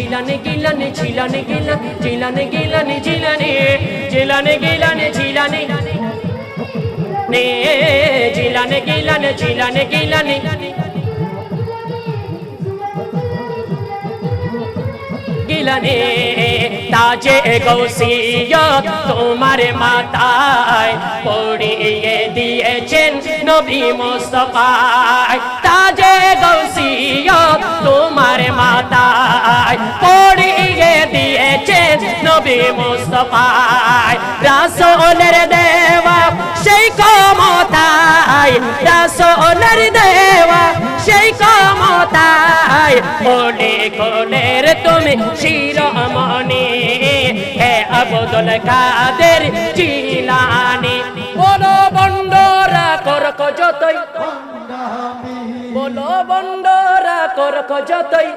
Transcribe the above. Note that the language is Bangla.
জিলানে গিলানে জিলানে গিলানে জিলানে গিলানে জিলানে জিলানে গিলানে জিলানে নে জিলানে গিলানে জিলানে গিলানে গিলানে তাজে গৌসিয়ত তোমার মাথায় পড়িয়ে দিয়েছেন নবী মুস্তাফা তাজে গৌসিয়ত তোমার মাথায় পড়িয়ে দিয়েছেন নবী মুস্তাফা রাসূলের দেওয়া সেই ক্ষমতায় রাসূলের দেওয়া সেই ক্ষমতায় বলে কোলের তুমি শিরোমণি হে আব্দুল কাদের জিলানী বলো বন্দরা করক যতই বলো বন্দরা করক যতই